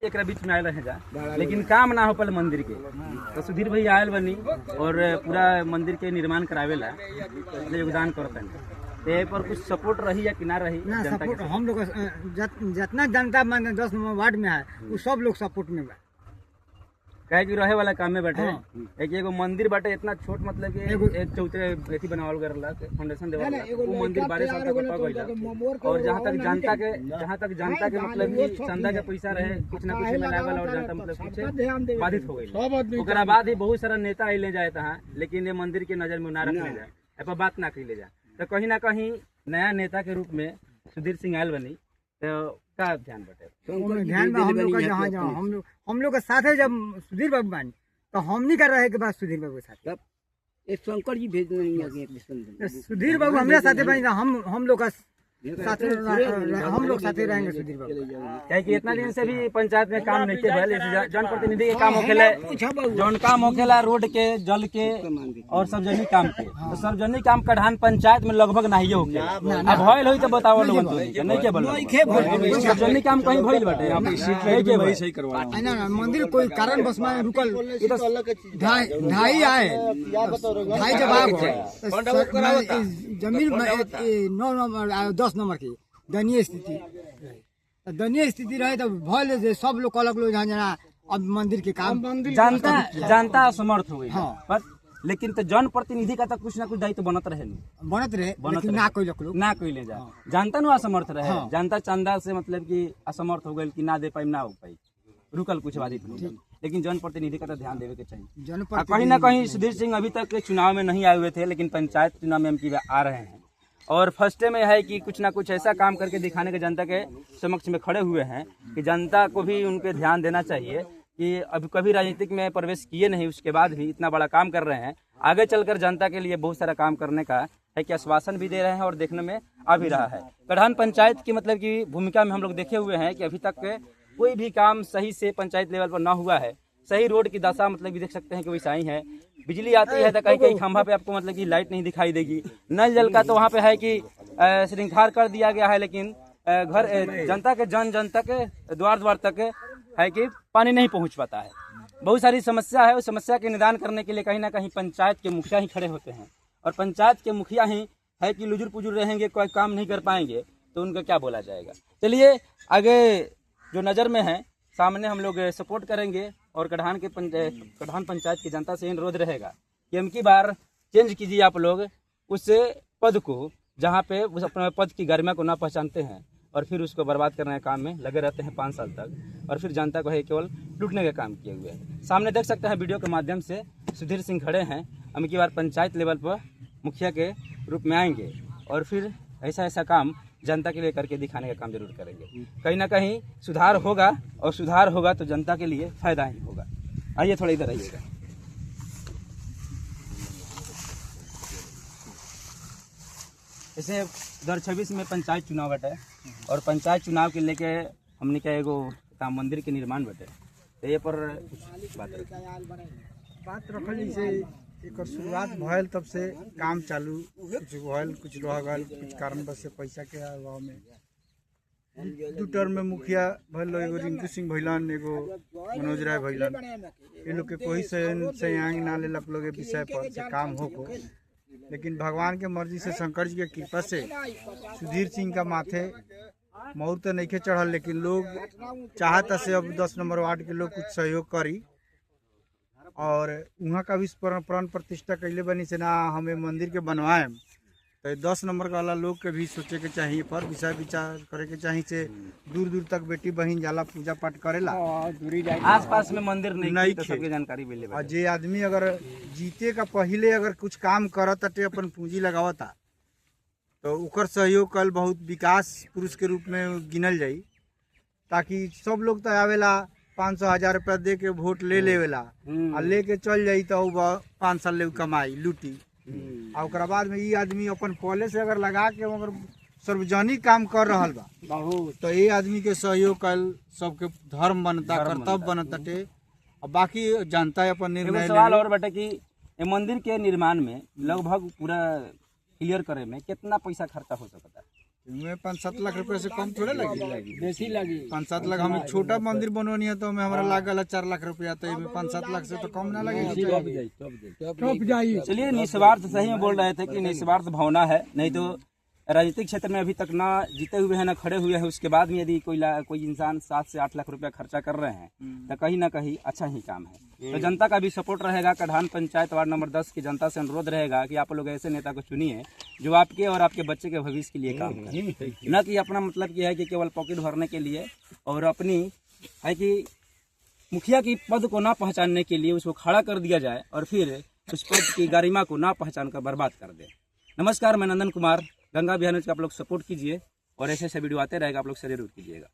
एक बीच में आयल रहे जा, लेकिन काम ना हो पाल मंदिर के। तो सुधीर भाई आयल बनी और पूरा मंदिर के निर्माण करावेला योगदान करता है। तो पर कुछ सपोर्ट रही या कि ना रही? ना सपोर्ट हम लोग जितना जनता मान 10 नंबर वार्ड में है वो सब लोग सपोर्ट में बा। कहे कि रहे वाला काम में बैठे एक एगो मंदिर बाटे इतना छोट, मतलब कि एक चौथे एथी बनावल गरला फाउंडेशन देवल वो मंदिर 12 साल तक पक गइला। और जहां तक जनता के मतलब कि चंदा के पैसा रहे कुछ ना कुछ में लागल और जनता मतलब कुछ बाधित हो गई। ओकरा बाद ही बहुत सारा नेता आइले जाए तहां, लेकिन ये मंदिर के नजर में ना रखले जाए, ए पर बात ना कइले जाए। तो कहीं ना कहीं नया नेता के रूप में सुधीर सिंह आयल बनी, तो का ध्यान बटे ध्यान में हम लोग का जहाँ हम लोग के साथ जब सुधीर बाबू बनी तो हमनी कर रहे के बाद सुधीर बाबू के साथ एक शंकर जी भेज नहीं सुधीर बाबू हमारे साथ बनी हम लोग का साथ हम लोग साथ रहेंगे सुधीर बाबू। क्या कि इतना दिन से भी पंचायत में काम नहीं किया, जनप्रतिनिधि के काम होखेला, जौन काम होखेला रोड के, जल के और सार्वजनिक काम के। तो सार्वजनिक काम कढ़ान पंचायत में लगभग नहीं होखेला। अब भइल होई तो बताओ लोगन तो नहीं के बोलो सार्वजनिक काम कहीं भइल बाटे नहीं के भाई सही करवा ना मंदिर कोई कारण बस में रुकल ढाई आए ढाई जवाब जमीन 9 नंबर 10 नंबर की दयनीय स्थिति रहे तो भले सब लोग अलग लोग जहाँ अब मंदिर के काम जानता असमर्थ हो गई। पर लेकिन तो जन प्रतिनिधि का तो कुछ ना कुछ दायित्व बनत रहे लेकिन ना कोई लोग ना कोई ले जा जानता नु असमर्थ रहे। जानता चंदा से मतलब कि असमर्थ हो गई कि ना दे पाई ना हो पाई रुकल कुछ बाधित नहीं, लेकिन जन प्रतिनिधि का तो ध्यान देवे के चाहिए। कहीं ना कहीं सुधीर सिंह अभी तक चुनाव में नहीं आए हुए थे, लेकिन पंचायत चुनाव में एमकी आ रहे हैं और फर्स्ट में है कि कुछ ना कुछ ऐसा काम करके दिखाने के जनता के समक्ष में खड़े हुए हैं कि जनता को भी उनके ध्यान देना चाहिए कि अभी कभी राजनीतिक में प्रवेश किए नहीं, उसके बाद भी इतना बड़ा काम कर रहे हैं। आगे चलकर जनता के लिए बहुत सारा काम करने का है कि आश्वासन भी दे रहे हैं और देखने में आ भी रहा है। कढ़ान पंचायत की मतलब की भूमिका में हम लोग देखे हुए हैं कि अभी तक कोई भी काम सही से पंचायत लेवल पर ना हुआ है। सही रोड की दशा मतलब कि देख सकते हैं कि वैसा ही है। बिजली आती है तो कहीं कहीं खंभा पे आपको मतलब कि लाइट नहीं दिखाई देगी। नल जल का तो वहाँ पे है कि श्रृंगार कर दिया गया है, लेकिन घर जनता के जन तक द्वार तक है कि पानी नहीं पहुँच पाता है। बहुत सारी समस्या है, उस समस्या के निदान करने के लिए कहीं ना कहीं पंचायत के मुखिया ही खड़े होते हैं और पंचायत के मुखिया ही है कि लुजुर पुजुर रहेंगे, कोई काम नहीं कर पाएंगे तो उनका क्या बोला जाएगा। चलिए आगे जो नज़र में है सामने हम लोग सपोर्ट करेंगे और कढ़ान पंचायत की जनता से अनुरोध रहेगा कि अबकी बार चेंज कीजिए आप लोग उस पद को जहाँ पे उस अपने पद की गरिमा को ना पहचानते हैं और फिर उसको बर्बाद करने के काम में लगे रहते हैं 5 साल तक और फिर जनता को है केवल लूटने का काम किए हुए हैं। सामने देख सकते हैं वीडियो के माध्यम से सुधीर सिंह खड़े हैं। अबकी बार पंचायत लेवल पर मुखिया के रूप में आएंगे और फिर ऐसा काम जनता के लिए करके दिखाने का काम जरूर करेंगे। कहीं ना कहीं सुधार होगा और सुधार होगा तो जनता के लिए फायदा ही होगा। आइए थोड़ा इधर आइएगा। जैसे 2026 में पंचायत चुनाव बटे और पंचायत चुनाव के लेके हमने क्या एगो मंदिर के निर्माण बटे, तो ये पर बात रखल जैसे एक शुरुआत भयल तब से काम चालू कुछ भयल कुछ रह गल कुछ कारण बस से पैसा के अभाव में 2 टर्म में मुखिया भल एगो रिंकू सिंह भैलन एगो मनोज राय भैलन, ये लोग के कोई से आंग ना ले लोग विषय पर से काम हो। लेकिन भगवान के मर्जी से शंकर जी के कृपा से सुधीर सिंह का माथे मोहर तो नहीं के चढ़ल, लेकिन लोग चाहता से अब 10 नंबर वार्ड के लोग कुछ सहयोग करी और वहाँ का भी प्राण प्रतिष्ठा कैले बनी से ना हमें मंदिर के बनवाए तो 10 नंबर वाला लोग के भी सोचे के चाहिए पर विचार करे के चाहिए से दूर तक बेटी बहन जाला पूजा पाठ करेला आस पास में मंदिर नहीं तो सबके जानकारी मिले। और जे आदमी अगर जीते का पहले अगर कुछ काम करत अपन पूंजी लगावता तो उकर सहयोग कल बहुत विकास पुरुष के रूप में गिनल जाई, ताकि सब लोग तो आवेला 500,000 रुपया दे के वोट ले लेवेला और लेके चल जाई तो 5 साल ले कमाई लूटी और बाद में ये आदमी अपन पहले से अगर लगा के अगर सार्वजनिक काम कर रहा बा तो ये आदमी के सहयोग कल सबके धर्म बनता कर्तव्य बनता और बाकी जनता अपन निर्णय। सवाल और बेटे कि मंदिर के निर्माण में लगभग पूरा क्लियर करे में कितना पैसा खर्चा हो सकता है? में 5-7 लाख रुपए से कम थोड़े लगी। बेसी लगी 5-7 लाख हमें छोटा मंदिर बनवानी है तो हमें हमारा लागल 4 लाख रुपया, तो इसमें 5-7 लाख से तो कम ना लगेगा। चलिए, निस्वार्थ सही में बोल रहे थे कि निस्वार्थ भावना है, नहीं तो राजनीतिक क्षेत्र में अभी तक ना जीते हुए हैं ना खड़े हुए हैं, उसके बाद में यदि कोई इंसान 7 से 8 लाख रुपया खर्चा कर रहे हैं तो कहीं ना कहीं अच्छा ही काम है। तो जनता का भी सपोर्ट रहेगा। कढ़ान पंचायत वार्ड नंबर 10 की जनता से अनुरोध रहेगा कि आप लोग ऐसे नेता को चुनिए जो आपके और आपके बच्चे के भविष्य के लिए काम करे, न कि अपना मतलब ये है कि केवल पॉकेट भरने के लिए और अपनी है कि मुखिया की पद को ना पहचानने के लिए उसको खड़ा कर दिया जाए और फिर उस पद की गरिमा को ना पहचान कर बर्बाद कर दे। नमस्कार, मैं नंदन कुमार, गंगा बिहार न्यूज़ का आप लोग सपोर्ट कीजिए और ऐसे वीडियो आते रहेगा, आप लोग जरूर कीजिएगा।